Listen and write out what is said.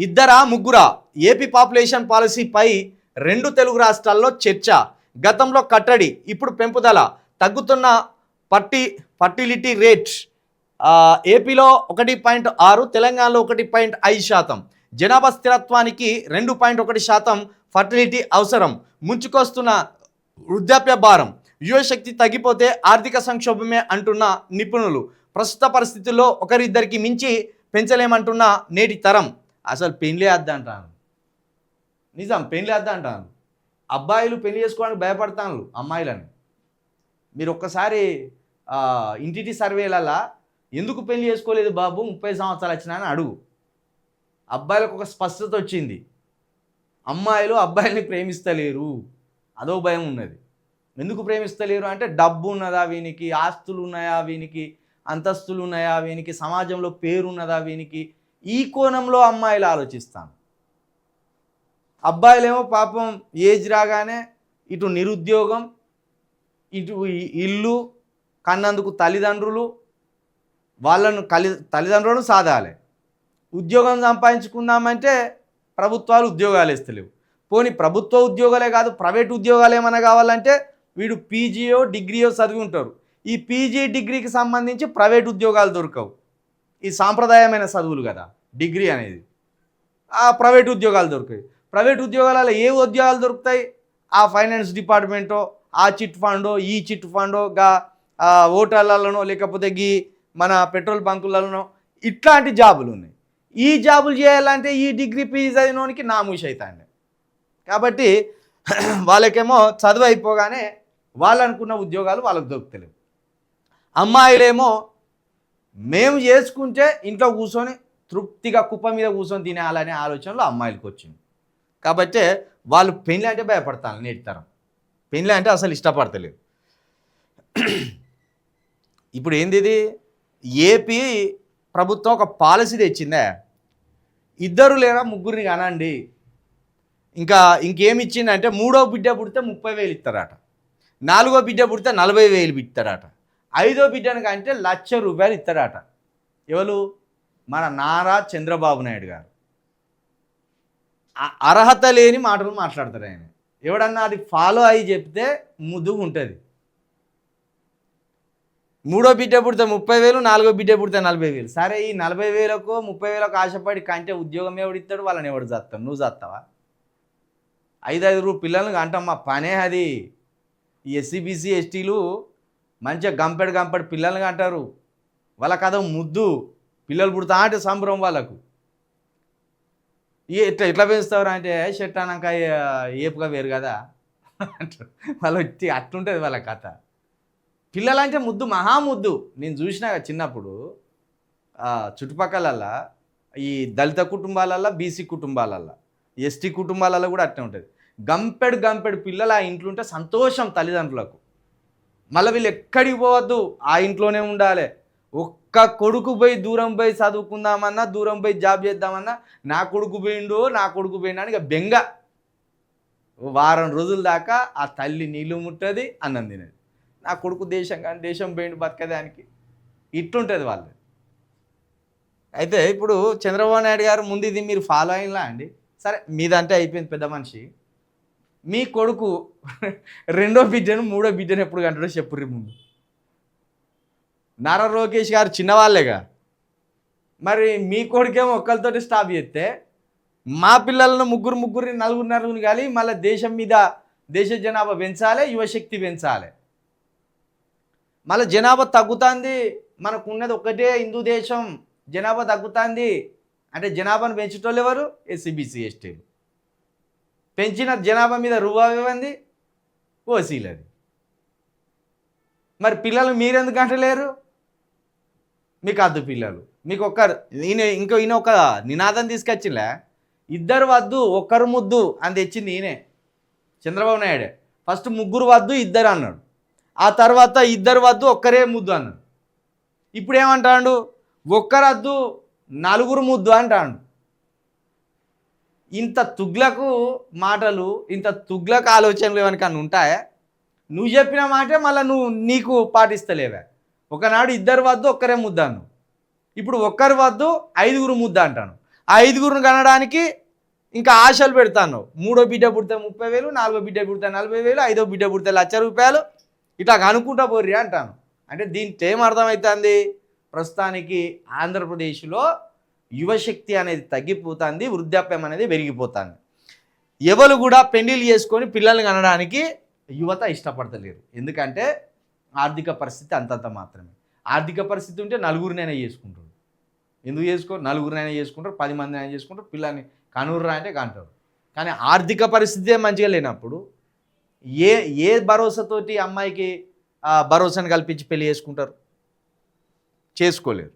ఇద్దరా ముగ్గురా AP population పాలసీపై రెండు తెలుగు రాష్ట్రాల్లో చర్చ. గతంలో కట్టడి, ఇప్పుడు పెంపుదల. తగ్గుతున్న ఫర్టిలిటీ రేట్. ఏపీలో 1.6, తెలంగాణలో 1.5%. జనాభా స్థిరత్వానికి 2.1% ఫర్టిలిటీ అవసరం. ముంచుకొస్తున్న వృద్ధాప్య భారం. యువశక్తి తగ్గిపోతే ఆర్థిక సంక్షోభమే అంటున్న నిపుణులు. ప్రస్తుత పరిస్థితుల్లో ఒకరిద్దరికి మించి పెంచలేమంటున్న నేటి తరం. అసలు పెళ్ళి వద్దంటాను, నిజం పెళ్ళి వద్దంటాను. అబ్బాయిలు పెళ్లి చేసుకోవడానికి భయపడతాను అమ్మాయిలని. మీరు ఒక్కసారి ఇంటింటి సర్వేలలా ఎందుకు పెళ్లి చేసుకోలేదు బాబు 30 సంవత్సరాలు వచ్చినా అని అడుగు. అబ్బాయిలకు ఒక స్పష్టత వచ్చింది, అమ్మాయిలు అబ్బాయిల్ని ప్రేమిస్తలేరు, అదో భయం ఉన్నది. ఎందుకు ప్రేమిస్తలేరు అంటే డబ్బు ఉన్నదా వీనికి, ఆస్తులు ఉన్నాయా వీనికి, అంతస్తులు ఉన్నాయా వీనికి, సమాజంలో పేరున్నదా వీనికి, ఈ కోణంలో అమ్మాయిలు ఆలోచిస్తాను. అబ్బాయిలేమో పాపం ఏజ్ రాగానే ఇటు నిరుద్యోగం, ఇటు ఇల్లు, కన్నందుకు తల్లిదండ్రులు, వాళ్ళను తల్లిదండ్రులను సాధాలి. ఉద్యోగం సంపాదించుకుందామంటే ప్రభుత్వాలు ఉద్యోగాలు ఇస్తలేవు. పోనీ ప్రభుత్వ ఉద్యోగాలే కాదు, ప్రైవేట్ ఉద్యోగాలు ఏమైనా కావాలంటే వీడు పీజీయో డిగ్రీయో చదివి ఉంటారు. ఈ పీజీ డిగ్రీకి సంబంధించి ప్రైవేట్ ఉద్యోగాలు దొరకవు. ఈ సాంప్రదాయమైన చదువులు కదా డిగ్రీ అనేది. ఆ ప్రైవేట్ ఉద్యోగాలు దొరుకుతాయి. ప్రైవేట్ ఉద్యోగాలలో ఏ ఉద్యోగాలు దొరుకుతాయి? ఆ ఫైనాన్స్ డిపార్ట్మెంటో, ఆ చిట్ ఫండో, ఈ చిట్ ఫండో, హోటళ్లలోనో, లేకపోతే మన పెట్రోల్ బంకులలోనో ఇట్లాంటి జాబులు ఉన్నాయి. ఈ జాబులు చేయాలంటే ఈ డిగ్రీ పీజీ చదివినోనికి నామూషి అవుతాండి. కాబట్టి వాళ్ళకేమో చదువు అయిపోగానే వాళ్ళు అనుకున్న ఉద్యోగాలు వాళ్ళకు దొరుకుతలేవు. అమ్మాయిలేమో మేము చేసుకుంటే ఇంట్లో కూర్చొని తృప్తిగా కుప్ప మీద కూర్చొని తినాలనే ఆలోచనలో అమ్మాయిలకు వచ్చింది. కాబట్టి వాళ్ళు పెళ్ళి అంటే భయపడతాను. నేటి తరం పెళ్ళి అంటే అసలు ఇష్టపడతలేదు. ఇప్పుడు ఏంది ఇది? ఏపీ ప్రభుత్వం ఒక పాలసీ తెచ్చిందే, ఇద్దరు లేదా ముగ్గురిని కానండి. ఇంకేమి ఇచ్చిందంటే మూడో బిడ్డ పుడితే 30,000 ఇస్తారట, నాలుగో బిడ్డ పుడితే 40,000 ఇస్తారట, ఐదో బిడ్డనికి అంటే ₹1,00,000 ఇస్తారట. ఎవరు? మన నారా చంద్రబాబు నాయుడు గారు. అర్హత లేని మాటలు మాట్లాడతారు ఆయన. ఎవడన్నా అది ఫాలో అయ్యి చెప్తే ముద్దుగా ఉంటుంది. మూడో బిడ్డ పుడితే 30,000, నాలుగో బిడ్డ పుడితే 40,000. సరే, ఈ 40,000కో 30,000కో ఆశపడి కంటే ఉద్యోగం ఎవడు ఇస్తాడు? వాళ్ళని ఎవడు చేస్తాడు? నువ్వు చేస్తావా? 5 పిల్లలు అంటాం, మా పనే అది. ఈ ఎస్సీ బీసీ ఎస్టీలు మంచిగా గంపెడు పిల్లల్ని అంటారు. వాళ్ళకి అదో ముద్దు. పిల్లలు పుడతా అంటే సంబరం వాళ్ళకు. ఎట్లా పెంచుతారు అంటే షర్ట్ అన్నాక ఏపుగా వేరు కదా అంటారు. వాళ్ళు వచ్చి అట్లుంటుంది వాళ్ళ కథ. పిల్లలంటే ముద్దు, మహాముద్దు. నేను చూసినా చిన్నప్పుడు చుట్టుపక్కలల్లా ఈ దళిత కుటుంబాలల్లో, బీసీ కుటుంబాలల్లో, ఎస్టీ కుటుంబాలలో కూడా అట్నే ఉంటుంది. గంపెడు పిల్లలు ఆ ఇంట్లో ఉంటే సంతోషం తల్లిదండ్రులకు. మళ్ళీ వీళ్ళు ఎక్కడికి పోవద్దు, ఆ ఇంట్లోనే ఉండాలి. ఒక్క కొడుకు పోయి దూరం పోయి చదువుకుందామన్నా, దూరం పోయి జాబ్ చేద్దామన్నా, నా కొడుకు పోయిండు అని ఇక బెంగ. వారం రోజుల దాకా ఆ తల్లి నీళ్ళు ముట్టది, అన్నం తినది. నా కొడుకు దేశం పోయిండు బతకదానికి. ఇట్లుంటుంది వాళ్ళు. అయితే ఇప్పుడు చంద్రబాబు నాయుడు గారు ముందు ఇది మీరు ఫాలో అయినలా అండి? సరే, మీదంటే అయిపోయింది, పెద్ద మనిషి. మీ కొడుకు రెండో బిడ్డను మూడో బిడ్డను ఎప్పుడు కంటాడో చెప్పుర్రి ముందు. నారా లోకేష్ గారు చిన్నవాళ్ళేగా, మరి మీ కొడుకేమో ఒక్కరితోటి స్టాప్ చేస్తే మా పిల్లలను ముగ్గురిని నలుగురిని కానీ మళ్ళీ దేశ జనాభా పెంచాలి, యువశక్తి పెంచాలి. మళ్ళీ జనాభా తగ్గుతుంది. మనకున్నది ఒకటే హిందూ దేశం, జనాభా తగ్గుతుంది అంటే జనాభాను పెంచేటోళ్ళు ఎవరు? ఎస్సీ బీసీ ఎస్టీలు. పెంచిన జనాభా మీద ఇవ్వండి ఓసీలది. మరి పిల్లలు మీరెందుకు అంటలేరు? మీకు అద్దు పిల్లలు. మీకు ఈయన ఒక నినాదం తీసుకొచ్చిలే, ఇద్దరు వద్దు ఒక్కరు ముద్దు అని తెచ్చింది ఈయనే, చంద్రబాబు నాయుడే. ఫస్ట్ ముగ్గురు వద్దు ఇద్దరు అన్నాడు, ఆ తర్వాత ఇద్దరు వద్దు ఒక్కరే ముద్దు అన్నాడు. ఇప్పుడు ఏమంటాడు? ఒక్కరద్దు నలుగురు ముద్దు అంటాడు. ఇంత తుగ్లకు మాటలు, ఇంత తుగ్లకు ఆలోచనలు ఏమనికన్నా ఉంటాయా? నువ్వు చెప్పిన మాటే మళ్ళీ నీకు పాటిస్తలేవా? ఒకనాడు ఇద్దరు వద్దు ఒక్కరే ముద్ద అన్నావు, ఇప్పుడు ఒక్కరు వద్దు 5గురు ముద్ద అంటాను. ఆ 5గురిని కనడానికి ఇంకా ఆశలు పెడతాను. 3వ బిడ్డ పుడితే 30,000, 4వ బిడ్డ పుడితే 40,000, 5వ బిడ్డ పుడితే ₹1,00,000 ఇట్లా కనుక్కుంటా పోర్రి అంటాను. అంటే దీంట్లో ఏమర్థమవుతుంది, ప్రస్తుతానికి ఆంధ్రప్రదేశ్లో యువశక్తి అనేది తగ్గిపోతుంది, వృద్ధాప్యం అనేది పెరిగిపోతుంది. ఎవరు కూడా పెళ్లిళ్ళు చేసుకొని పిల్లల్ని కనడానికి యువత ఇష్టపడతలేరు. ఎందుకంటే ఆర్థిక పరిస్థితి అంతంత మాత్రమే. ఆర్థిక పరిస్థితి ఉంటే నలుగురినైనా చేసుకుంటారు. ఎందుకు నలుగురినైనా చేసుకుంటారు, 10 మందినైనా చేసుకుంటారు, పిల్లల్ని కనుర్రా అంటే కంటారు. కానీ ఆర్థిక పరిస్థితే మంచిగా లేనప్పుడు ఏ భరోసాతోటి అమ్మాయికి భరోసాను కల్పించి పెళ్లి చేసుకోలేరు.